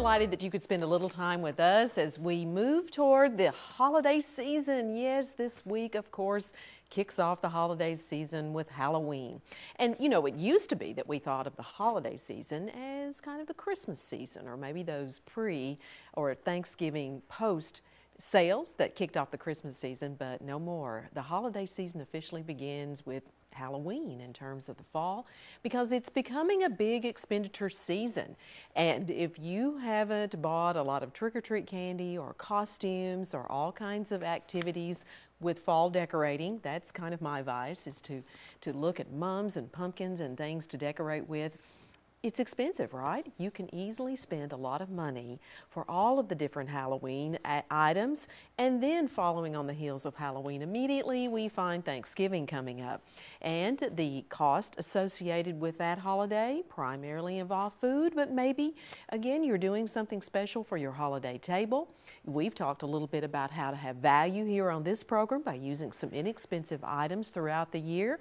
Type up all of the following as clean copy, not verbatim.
delighted that you could spend a little time with us as we move toward the holiday season. Yes, this week, of course, kicks off the holiday season with Halloween. And you know, it used to be that we thought of the holiday season as kind of the Christmas season, or maybe those pre or Thanksgiving post sales that kicked off the Christmas season, but no more. The holiday season officially begins with Halloween in terms of the fall, because it's becoming a big expenditure season. And if you haven't bought a lot of trick-or-treat candy or costumes or all kinds of activities with fall decorating, that's kind of my advice, is to look at mums and pumpkins and things to decorate with. It's expensive, right? You can easily spend a lot of money for all of the different Halloween items, and then following on the heels of Halloween, immediately we find Thanksgiving coming up. And the cost associated with that holiday primarily involve food, but maybe, again, you're doing something special for your holiday table. We've talked a little bit about how to have value here on this program by using some inexpensive items throughout the year.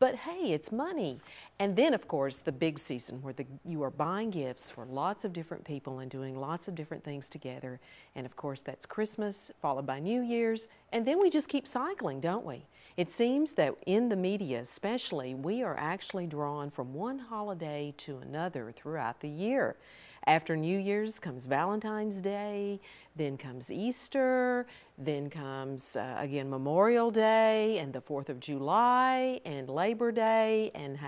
But hey, it's money. And then, of course, the big season where you are buying gifts for lots of different people and doing lots of different things together. And of course, that's Christmas, followed by New Year's. And then we just keep cycling, don't we? It seems that in the media especially, we are actually drawn from one holiday to another throughout the year. After New Year's comes Valentine's Day, then comes Easter, then comes, again, Memorial Day, and the 4th of July, and Labor Day, and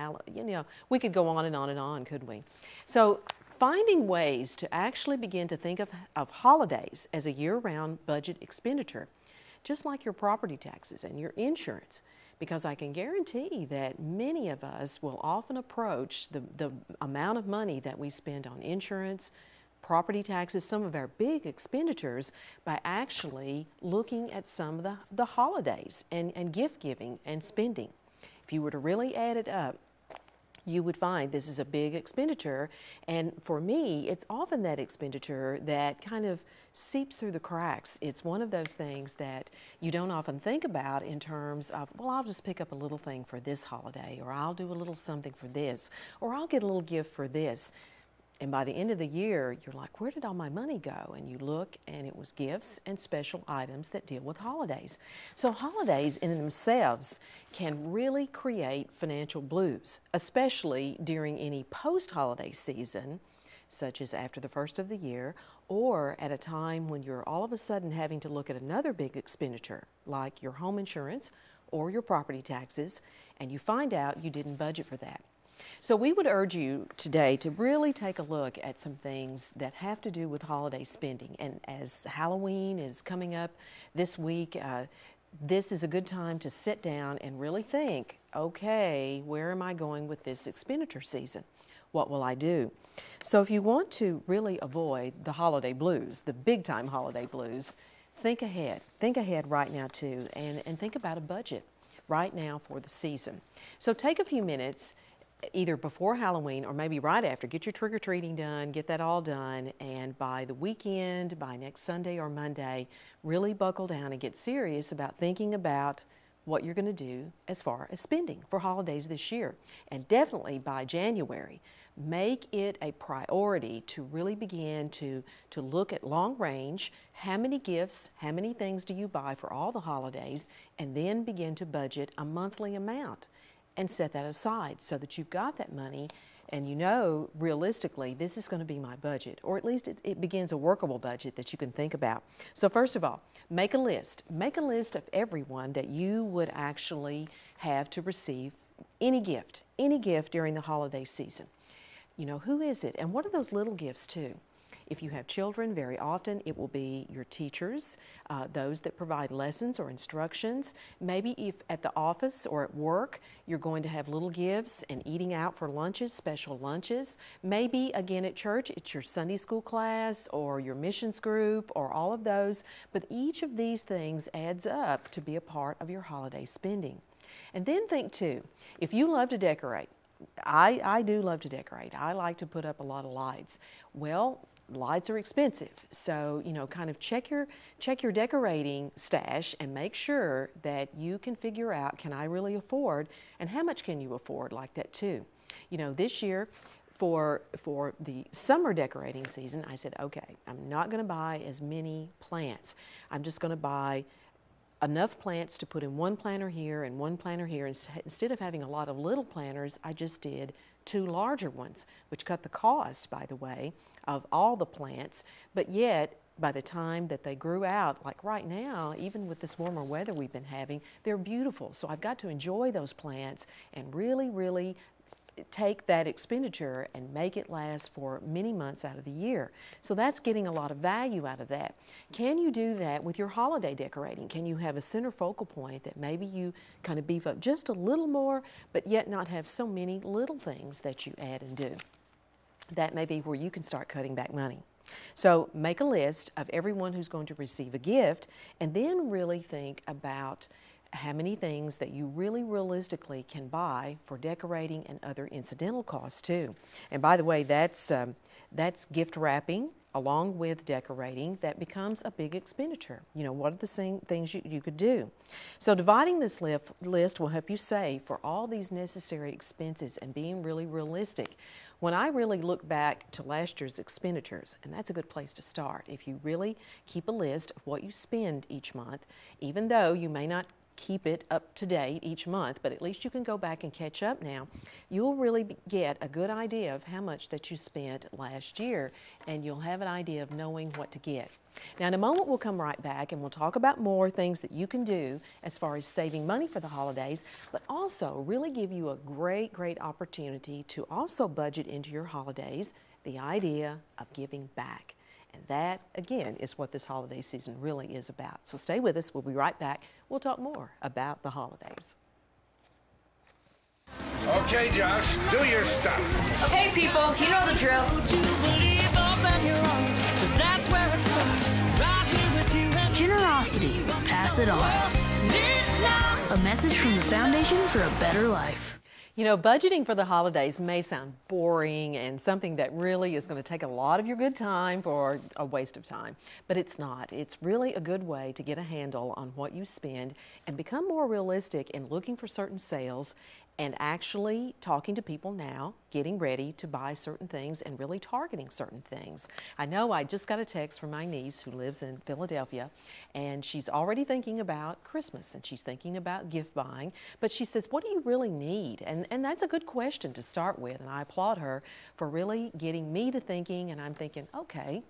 we could go on and on and on, couldn't we? So finding ways to actually begin to think of holidays as a year-round budget expenditure, just like your property taxes and your insurance, because I can guarantee that many of us will often approach the amount of money that we spend on insurance, property taxes, some of our big expenditures, by actually looking at some of the holidays and gift giving and spending. If you were to really add it up, you would find this is a big expenditure. And for me, it's often that expenditure that kind of seeps through the cracks. It's one of those things that you don't often think about in terms of, well, I'll just pick up a little thing for this holiday, or I'll do a little something for this, or I'll get a little gift for this. And by the end of the year, you're like, where did all my money go? And you look, and it was gifts and special items that deal with holidays. So holidays in themselves can really create financial blues, especially during any post-holiday season, such as after the first of the year, or at a time when you're all of a sudden having to look at another big expenditure, like your home insurance or your property taxes, and you find out you didn't budget for that. So we would urge you today to really take a look at some things that have to do with holiday spending. And as Halloween is coming up this week, this is a good time to sit down and really think, okay, where am I going with this expenditure season? What will I do? So if you want to really avoid the holiday blues, the big time holiday blues, think ahead. Think ahead right now too, and think about a budget right now for the season. So take a few minutes, either before Halloween or maybe right after. Get your trick-or-treating done, get that all done, and by the weekend, by next Sunday or Monday, really buckle down and get serious about thinking about what you're going to do as far as spending for holidays this year. And definitely by January, make it a priority to really begin to look at long range, how many gifts, how many things do you buy for all the holidays, and then begin to budget a monthly amount and set that aside so that you've got that money and you know realistically this is going to be my budget, or at least it begins a workable budget that you can think about. So first of all, make a list. Make a list of everyone that you would actually have to receive any gift during the holiday season. You know, who is it? And what are those little gifts too? If you have children, very often it will be your teachers, those that provide lessons or instructions. Maybe if at the office or at work, you're going to have little gifts and eating out for lunches, special lunches. Maybe again at church, it's your Sunday school class or your missions group or all of those. But each of these things adds up to be a part of your holiday spending. And then think too, if you love to decorate, I do love to decorate. I like to put up a lot of lights. Well, lights are expensive, so kind of check your decorating stash and make sure that you can figure out, can I really afford, and how much can you afford like that too. This year for the summer decorating season, I said, okay, I'm not going to buy as many plants. I'm just going to buy enough plants to put in one planter here and one planter here. Instead of having a lot of little planters, I just did 2 larger ones, which cut the cost, by the way, of all the plants. But yet, by the time that they grew out, like right now, even with this warmer weather we've been having, they're beautiful. So I've got to enjoy those plants and really, really take that expenditure and make it last for many months out of the year. So that's getting a lot of value out of that. Can you do that with your holiday decorating? Can you have a center focal point that maybe you kind of beef up just a little more, but yet not have so many little things that you add and do? That may be where you can start cutting back money. So make a list of everyone who's going to receive a gift, and then really think about how many things that you really realistically can buy for decorating and other incidental costs too. And by the way, that's gift wrapping along with decorating. That becomes a big expenditure. You know, what are the things you could do? So dividing this list will help you save for all these necessary expenses and being really realistic. When I really look back to last year's expenditures, and that's a good place to start, if you really keep a list of what you spend each month, even though you may not keep it up to date each month, but at least you can go back and catch up now, you'll really get a good idea of how much that you spent last year, and you'll have an idea of knowing what to get. Now in a moment we'll come right back and we'll talk about more things that you can do as far as saving money for the holidays, but also really give you a great opportunity to also budget into your holidays the idea of giving back. And that, again, is what this holiday season really is about. So stay with us. We'll be right back. We'll talk more about the holidays. Okay, Josh, do your stuff. Okay, people, you know the drill. Generosity, pass it on. A message from the Foundation for a Better Life. You know, budgeting for the holidays may sound boring and something that really is going to take a lot of your good time for a waste of time, but it's not. It's really a good way to get a handle on what you spend and become more realistic in looking for certain sales and actually talking to people now, getting ready to buy certain things and really targeting certain things. I know I just got a text from my niece who lives in Philadelphia, and she's already thinking about Christmas and she's thinking about gift buying, but she says, what do you really need? And that's a good question to start with, and I applaud her for really getting me to thinking, and I'm thinking, okay,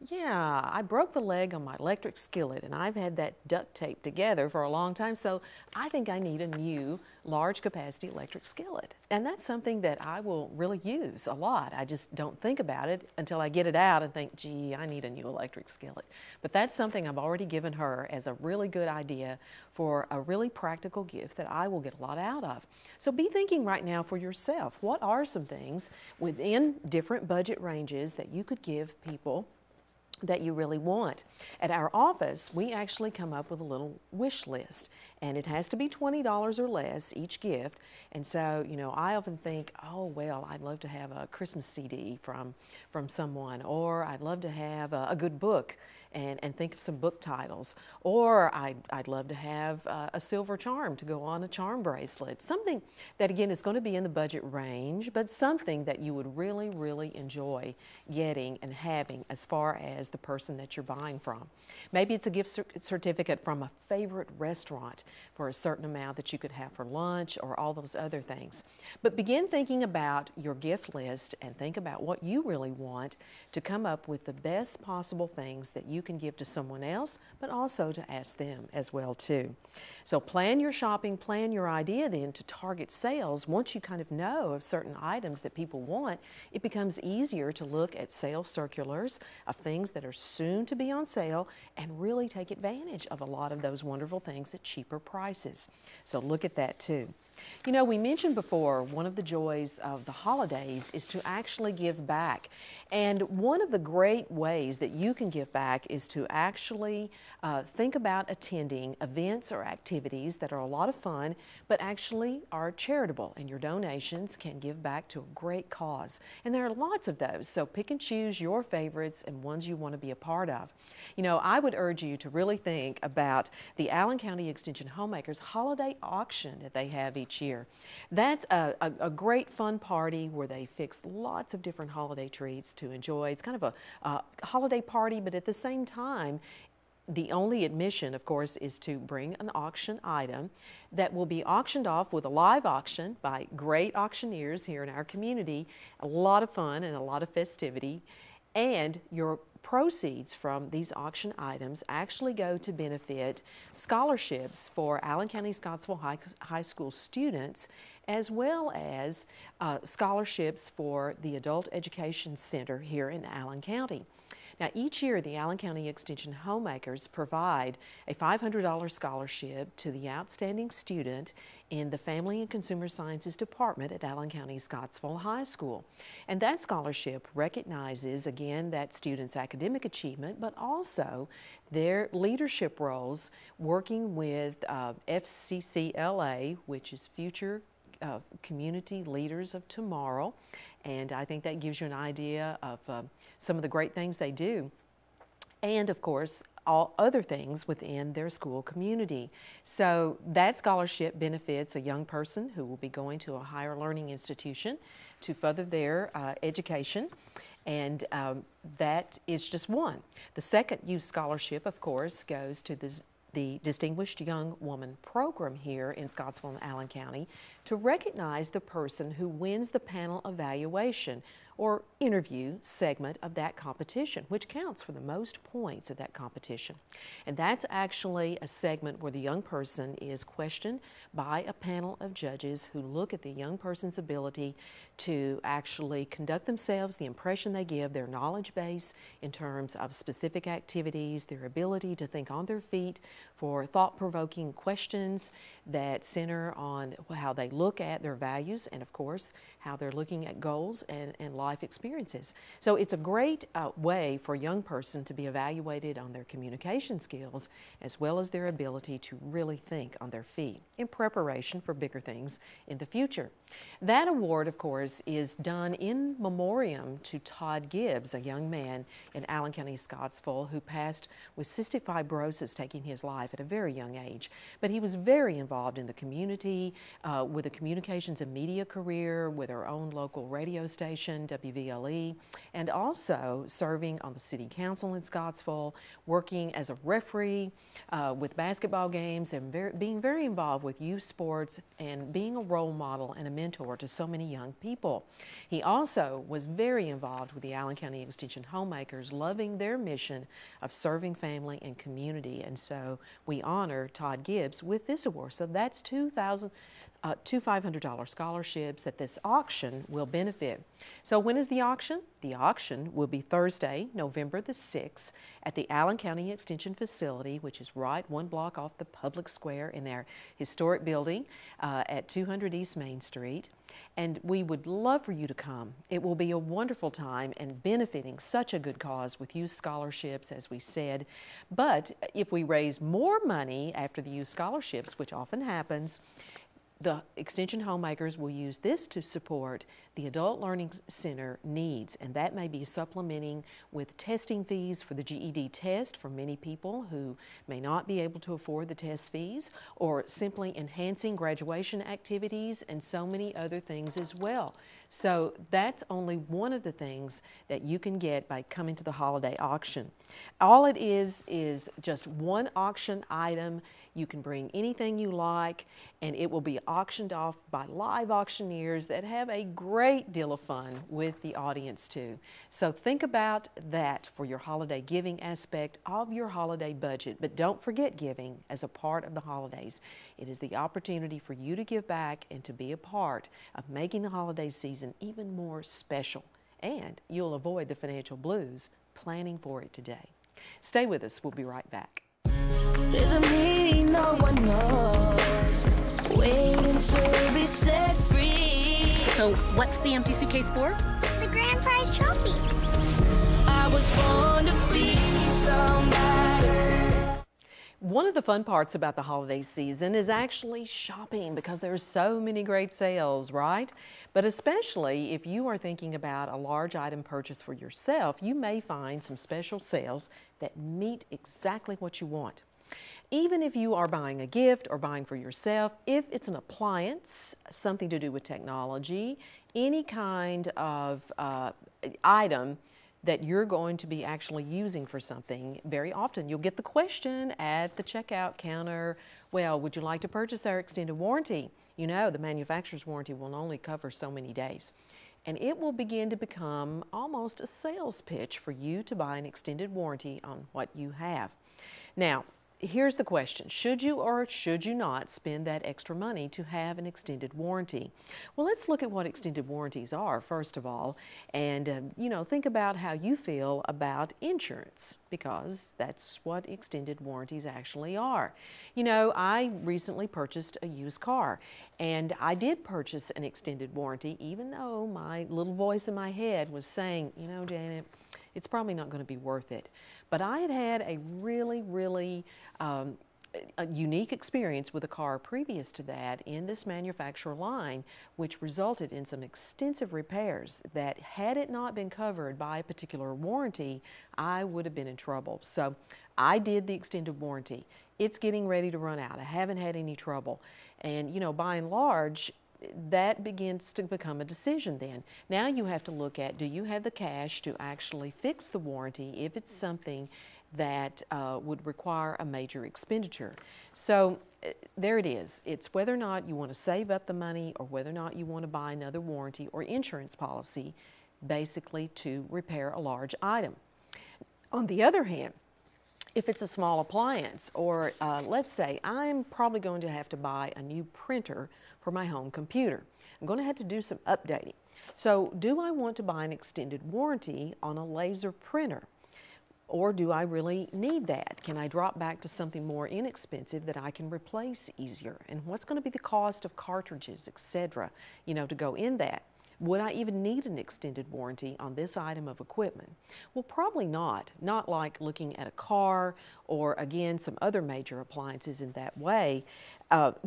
yeah, I broke the leg on my electric skillet and I've had that duct tape together for a long time, so I think I need a new large capacity electric skillet. And that's something that I will really use a lot. I just don't think about it until I get it out and think, gee, I need a new electric skillet. But that's something I've already given her as a really good idea for a really practical gift that I will get a lot out of. So be thinking right now for yourself, what are some things within different budget ranges that you could give people that you really want? At our office, we actually come up with a little wish list, and it has to be $20 or less each gift. And so, you know, I often think, oh, well, I'd love to have a Christmas CD from someone, or I'd love to have a good book and think of some book titles, or I'd love to have a silver charm to go on a charm bracelet. Something that, again, is going to be in the budget range, but something that you would really enjoy getting and having as far as the person that you're buying from. Maybe it's a gift certificate from a favorite restaurant for a certain amount that you could have for lunch, or all those other things. But begin thinking about your gift list and think about what you really want to come up with the best possible things that you can give to someone else, but also to ask them as well too. So plan your shopping, plan your idea then to target sales. Once you kind of know of certain items that people want, it becomes easier to look at sales circulars of things that are soon to be on sale and really take advantage of a lot of those wonderful things at cheaper prices. So look at that too. You know, we mentioned before, one of the joys of the holidays is to actually give back. And one of the great ways that you can give back is to actually think about attending events or activities that are a lot of fun, but actually are charitable, and your donations can give back to a great cause. And there are lots of those, so pick and choose your favorites and ones you want to be a part of. You know, I would urge you to really think about the Allen County Extension Homemakers Holiday Auction that they have each year. That's a great fun party where they fix lots of different holiday treats to enjoy. It's kind of a holiday party, but at the same time, the only admission, of course, is to bring an auction item that will be auctioned off with a live auction by great auctioneers here in our community. A lot of fun and a lot of festivity. And your proceeds from these auction items actually go to benefit scholarships for Allen County Scottsville High School students, as well as scholarships for the Adult Education Center here in Allen County. Now, each year, the Allen County Extension Homemakers provide a $500 scholarship to the outstanding student in the Family and Consumer Sciences Department at Allen County Scottsville High School. And that scholarship recognizes, again, that student's academic achievement, but also their leadership roles working with FCCLA, which is Future Community Leaders of Tomorrow. And I think that gives you an idea of some of the great things they do. And of course, all other things within their school community. So that scholarship benefits a young person who will be going to a higher learning institution to further their education. And that is just one. The second youth scholarship, of course, goes to the Distinguished Young Woman Program here in Scottsville and Allen County to recognize the person who wins the panel evaluation or interview segment of that competition, which counts for the most points of that competition. And that's actually a segment where the young person is questioned by a panel of judges who look at the young person's ability to actually conduct themselves, the impression they give, their knowledge base in terms of specific activities, their ability to think on their feet for thought-provoking questions that center on how they look at their values and, of course, how they're looking at goals and life experiences. So it's a great way for a young person to be evaluated on their communication skills as well as their ability to really think on their feet in preparation for bigger things in the future. That award, of course, is done in memoriam to Todd Gibbs, a young man in Allen County, Scottsville, who passed with cystic fibrosis, taking his life at a very young age. But he was very involved in the community with a communications and media career with our own local radio station, WVLE, and also serving on the city council in Scottsville, working as a referee with basketball games, and being very involved with youth sports and being a role model and a mentor to so many young people. He also was very involved with the Allen County Extension Homemakers, loving their mission of serving family and community. And so we honor Todd Gibbs with this award. So that's two $500 scholarships that this auction will benefit. So when is the auction? The auction will be Thursday, November the 6th at the Allen County Extension Facility, which is right one block off the public square in our historic building at 200 East Main Street. And we would love for you to come. It will be a wonderful time and benefiting such a good cause with youth scholarships, as we said. But if we raise more money after the youth scholarships, which often happens, the Extension Homemakers will use this to support the Adult Learning Center needs, and that may be supplementing with testing fees for the GED test for many people who may not be able to afford the test fees, or simply enhancing graduation activities and so many other things as well. So that's only one of the things that you can get by coming to the holiday auction. All it is just one auction item. You can bring anything you like, and it will be auctioned off by live auctioneers that have a great deal of fun with the audience too. So think about that for your holiday giving aspect of your holiday budget, but don't forget giving as a part of the holidays. It is the opportunity for you to give back and to be a part of making the holiday season even more special, and you'll avoid the financial blues planning for it today. Stay with us. We'll be right back. There's a meaning no one knows, waiting to be set free. So what's the empty suitcase for? The grand prize trophy. I was born to be somebody. One of the fun parts about the holiday season is actually shopping because there's so many great sales, right? But especially if you are thinking about a large item purchase for yourself, you may find some special sales that meet exactly what you want. Even if you are buying a gift or buying for yourself, if it's an appliance, something to do with technology, any kind of item that you're going to be actually using for something, very often you'll get the question at the checkout counter, well, would you like to purchase our extended warranty? You know, the manufacturer's warranty will only cover so many days. And it will begin to become almost a sales pitch for you to buy an extended warranty on what you have. Now, here's the question. Should you or should you not spend that extra money to have an extended warranty? Well, let's look at what extended warranties are, first of all, and think about how you feel about insurance, because that's what extended warranties actually are. You know, I recently purchased a used car, and I did purchase an extended warranty, even though my little voice in my head was saying, you know, Janet, it's probably not going to be worth it. But I had had a really a unique experience with a car previous to that in this manufacturer line, which resulted in some extensive repairs that, had it not been covered by a particular warranty, I would have been in trouble. So I did the extended warranty. It's getting ready to run out. I haven't had any trouble. And, you know, by and large, that begins to become a decision then. Now you have to look at, do you have the cash to actually fix the warranty if it's something that would require a major expenditure? So there it is. It's whether or not you want to save up the money or whether or not you want to buy another warranty or insurance policy, basically to repair a large item. On the other hand, if it's a small appliance, or let's say I'm probably going to have to buy a new printer for my home computer. I'm going to have to do some updating. So do I want to buy an extended warranty on a laser printer? Or do I really need that? Can I drop back to something more inexpensive that I can replace easier? And what's going to be the cost of cartridges, etc., you know, to go in that? Would I even need an extended warranty on this item of equipment? Well, probably not. Not like looking at a car or, again, some other major appliances in that way,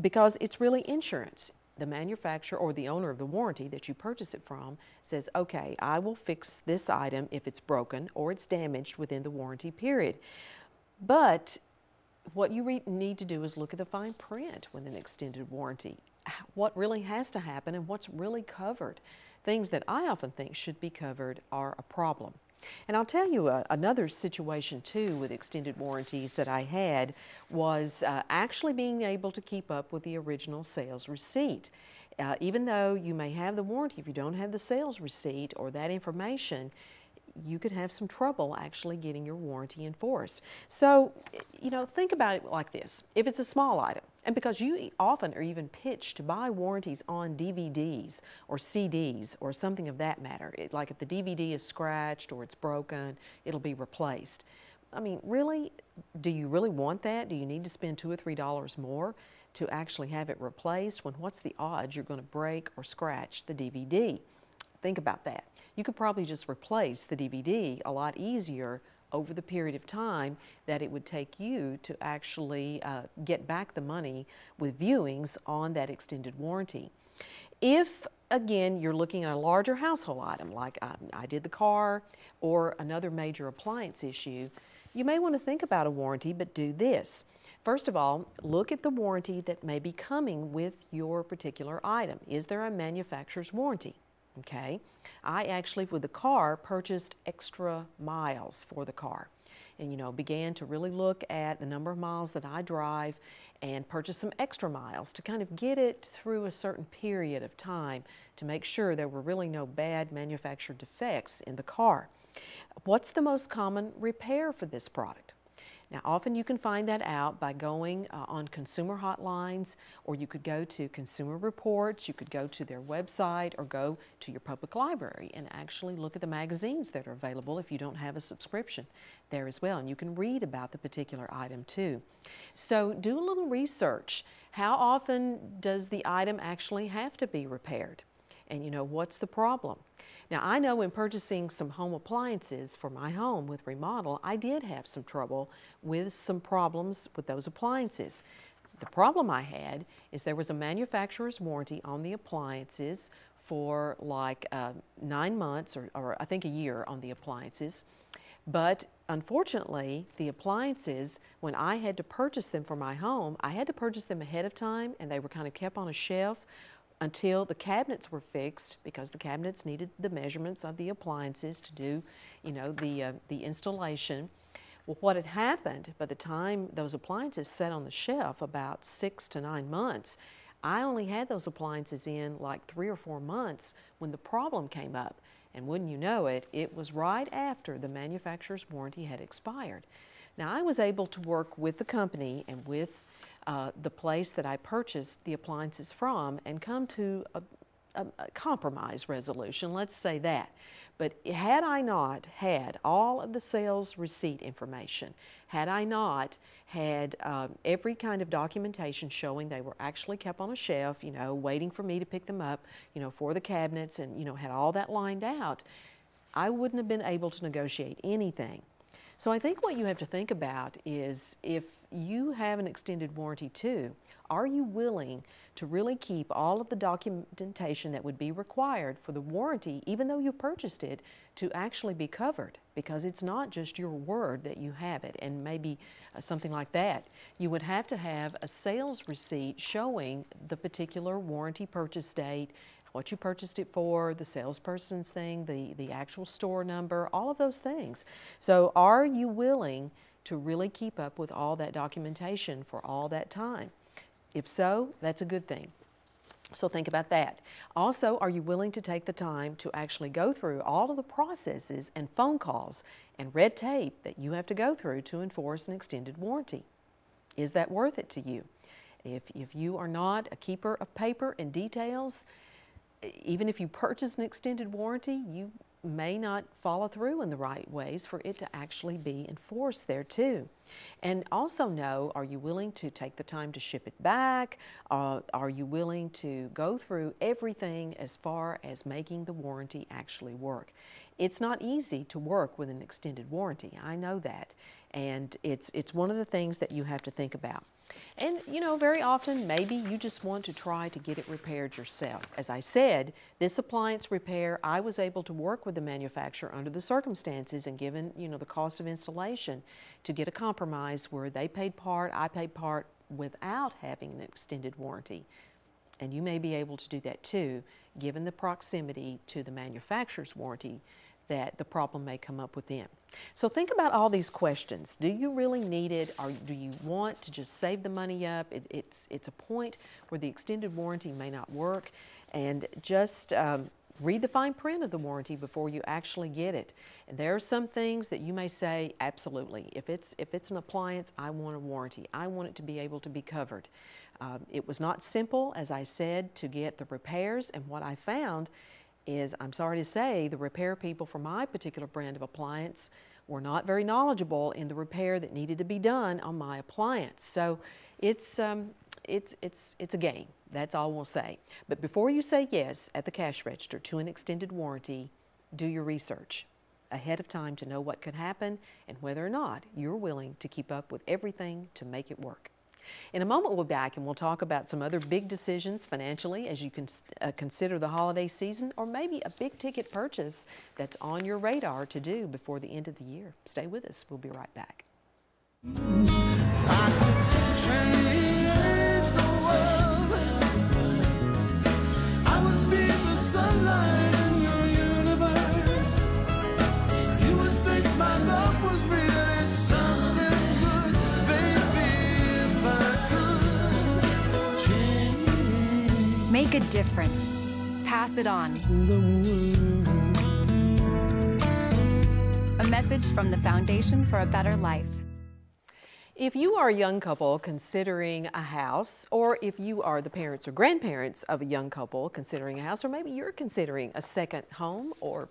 because it's really insurance. The manufacturer or the owner of the warranty that you purchase it from says, okay, I will fix this item if it's broken or it's damaged within the warranty period. But what you need to do is look at the fine print with an extended warranty. What really has to happen and what's really covered. Things that I often think should be covered are a problem. And I'll tell you another situation too with extended warranties that I had was actually being able to keep up with the original sales receipt. Even though you may have the warranty, if you don't have the sales receipt or that information, you could have some trouble actually getting your warranty enforced. So, you know, think about it like this. If it's a small item, and because you often are even pitched to buy warranties on DVDs or CDs or something of that matter, like if the DVD is scratched or it's broken, it'll be replaced. I mean, really, do you really want that? Do you need to spend $2 or $3 more to actually have it replaced when what's the odds you're going to break or scratch the DVD? Think about that. You could probably just replace the DVD a lot easier over the period of time that it would take you to actually get back the money with viewings on that extended warranty. If, again, you're looking at a larger household item, like I did the car, or another major appliance issue, you may want to think about a warranty, but do this. First of all, look at the warranty that may be coming with your particular item. Is there a manufacturer's warranty? Okay, I actually, with the car, purchased extra miles for the car and, you know, began to really look at the number of miles that I drive and purchase some extra miles to kind of get it through a certain period of time to make sure there were really no bad manufacturer defects in the car. What's the most common repair for this product? Now, often you can find that out by going on consumer hotlines, or you could go to Consumer Reports, you could go to their website, or go to your public library and actually look at the magazines that are available if you don't have a subscription there as well. And you can read about the particular item too. So do a little research. How often does the item actually have to be repaired? And what's the problem? Now, I know in purchasing some home appliances for my home with remodel, I did have some trouble with some problems with those appliances. The problem I had is there was a manufacturer's warranty on the appliances for like 9 months or I think a year on the appliances. But unfortunately, the appliances, when I had to purchase them for my home, I had to purchase them ahead of time, and they were kind of kept on a shelf until the cabinets were fixed, because the cabinets needed the measurements of the appliances to do, the installation. Well, what had happened by the time those appliances sat on the shelf, about 6 to 9 months, I only had those appliances in like 3 or 4 months when the problem came up. And wouldn't you know it, it was right after the manufacturer's warranty had expired. Now, I was able to work with the company and with the place that I purchased the appliances from and come to a compromise resolution, let's say that. But had I not had all of the sales receipt information, had I not had every kind of documentation showing they were actually kept on a shelf, waiting for me to pick them up, for the cabinets, and, had all that lined out, I wouldn't have been able to negotiate anything. So I think what you have to think about is, if you have an extended warranty too, are you willing to really keep all of the documentation that would be required for the warranty, even though you purchased it, to actually be covered? Because it's not just your word that you have it, and maybe something like that. You would have to have a sales receipt showing the particular warranty purchase date, what you purchased it for, the salesperson's thing, the actual store number, all of those things. So are you willing to really keep up with all that documentation for all that time? If so, that's a good thing. So think about that. Also, are you willing to take the time to actually go through all of the processes and phone calls and red tape that you have to go through to enforce an extended warranty? Is that worth it to you? If you are not a keeper of paper and details, even if you purchase an extended warranty, you may not follow through in the right ways for it to actually be enforced there too. And also know, are you willing to take the time to ship it back? Are you willing to go through everything as far as making the warranty actually work? It's not easy to work with an extended warranty, I know that. And it's one of the things that you have to think about. And very often maybe you just want to try to get it repaired yourself. As I said, this appliance repair, I was able to work with the manufacturer under the circumstances, and given the cost of installation, to get a compromise where they paid part, I paid part, without having an extended warranty. And you may be able to do that too, given the proximity to the manufacturer's warranty, that the problem may come up with them. So think about all these questions. Do you really need it, or do you want to just save the money up? It's a point where the extended warranty may not work, and just read the fine print of the warranty before you actually get it. And there are some things that you may say, absolutely, if it's an appliance, I want a warranty. I want it to be able to be covered. It was not simple, as I said, to get the repairs, and what I found is, I'm sorry to say, the repair people for my particular brand of appliance were not very knowledgeable in the repair that needed to be done on my appliance. So it's a game. That's all we'll say. But before you say yes at the cash register to an extended warranty, do your research ahead of time to know what could happen and whether or not you're willing to keep up with everything to make it work. In a moment, we'll be back and we'll talk about some other big decisions financially as you can consider the holiday season, or maybe a big ticket purchase that's on your radar to do before the end of the year. Stay with us. We'll be right back. Make a difference. Pass it on. A message from the Foundation for a Better Life. If you are a young couple considering a house, or if you are the parents or grandparents of a young couple considering a house, or maybe you're considering a second home or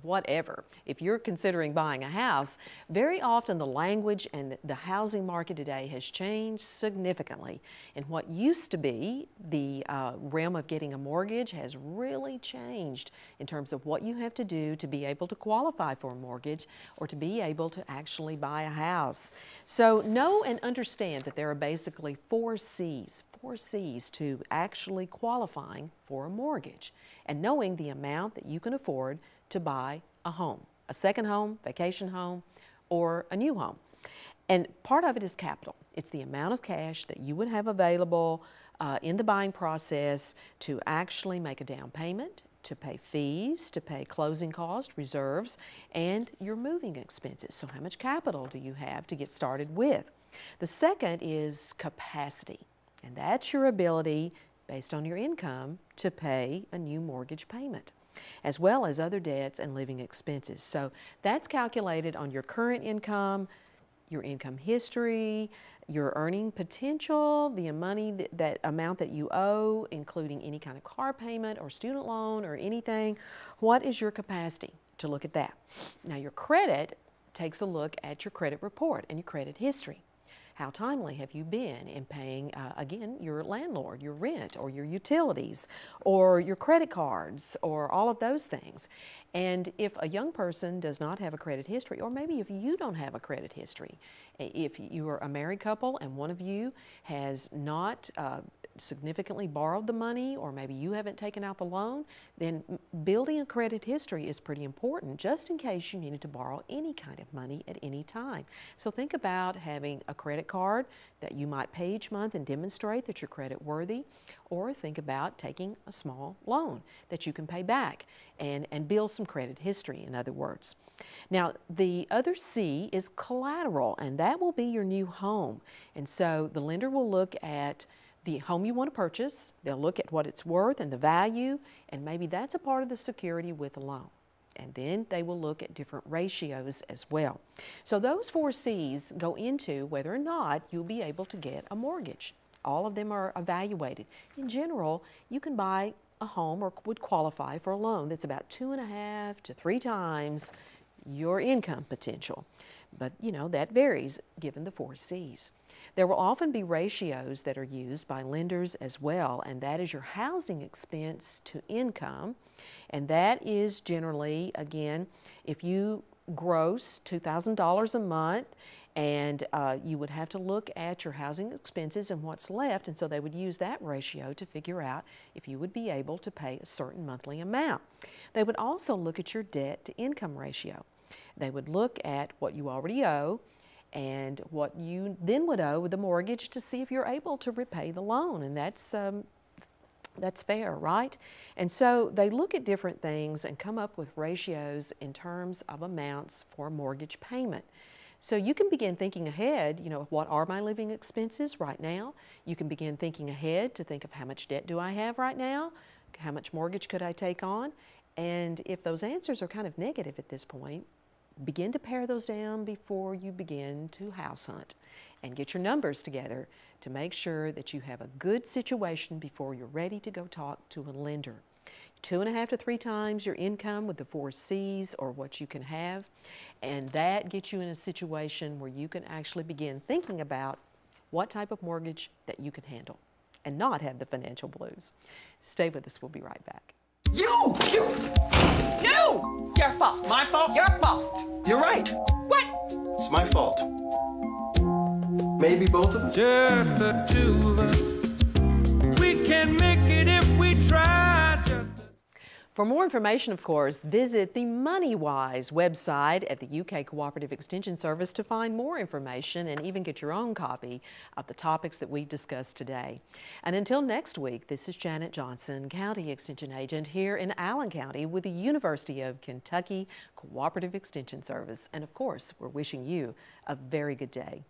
whatever, if you're considering buying a house, very often the language and the housing market today has changed significantly. And what used to be the realm of getting a mortgage has really changed in terms of what you have to do to be able to qualify for a mortgage or to be able to actually buy a house. So know and understand that there are basically four C's to actually qualifying for a mortgage, and knowing the amount that you can afford to buy a home, a second home, vacation home, or a new home. And part of it is capital. It's the amount of cash that you would have available in the buying process to actually make a down payment, to pay fees, to pay closing costs, reserves, and your moving expenses. So how much capital do you have to get started with? The second is capacity, and that's your ability, based on your income, to pay a new mortgage payment, as well as other debts and living expenses. So that's calculated on your current income, your income history, your earning potential, the money, that amount that you owe, including any kind of car payment or student loan or anything. What is your capacity? To look at that. Now, your credit takes a look at your credit report and your credit history. How timely have you been in paying, again, your landlord, your rent, or your utilities, or your credit cards, or all of those things? And if a young person does not have a credit history, or maybe if you don't have a credit history, if you are a married couple and one of you has not significantly borrowed the money, or maybe you haven't taken out the loan, then building a credit history is pretty important, just in case you needed to borrow any kind of money at any time. So think about having a credit card that you might pay each month and demonstrate that you're credit worthy, or think about taking a small loan that you can pay back and build some credit history, in other words. Now, the other C is collateral, and that will be your new home. And so the lender will look at the home you want to purchase, they'll look at what it's worth and the value, and maybe that's a part of the security with a loan. And then they will look at different ratios as well. So those four C's go into whether or not you'll be able to get a mortgage. All of them are evaluated. In general, you can buy a home or would qualify for a loan that's about 2.5 to 3 times your income potential. But you know, that varies given the four C's. There will often be ratios that are used by lenders as well, and that is your housing expense to income. And that is generally, again, if you gross $2,000 a month, and you would have to look at your housing expenses and what's left, and so they would use that ratio to figure out if you would be able to pay a certain monthly amount. They would also look at your debt to income ratio. They would look at what you already owe and what you then would owe with the mortgage to see if you're able to repay the loan, and that's fair, right? And so they look at different things and come up with ratios in terms of amounts for a mortgage payment. So you can begin thinking ahead, you know, what are my living expenses right now? You can begin thinking ahead to think of how much debt do I have right now? How much mortgage could I take on? And if those answers are kind of negative at this point, begin to pare those down before you begin to house hunt, and get your numbers together to make sure that you have a good situation before you're ready to go talk to a lender. 2.5 to 3 times your income with the four C's, or what you can have, and that gets you in a situation where you can actually begin thinking about what type of mortgage that you can handle and not have the financial blues. Stay with us. We'll be right back. You! No! Your fault. My fault? Your fault. You're right. What? It's my fault. Maybe both of us. Just the two of us. We can make it if we try. For more information, of course, visit the MoneyWise website at the UK Cooperative Extension Service to find more information and even get your own copy of the topics that we've discussed today. And until next week, this is Janet Johnson, County Extension Agent here in Allen County with the University of Kentucky Cooperative Extension Service. And of course, we're wishing you a very good day.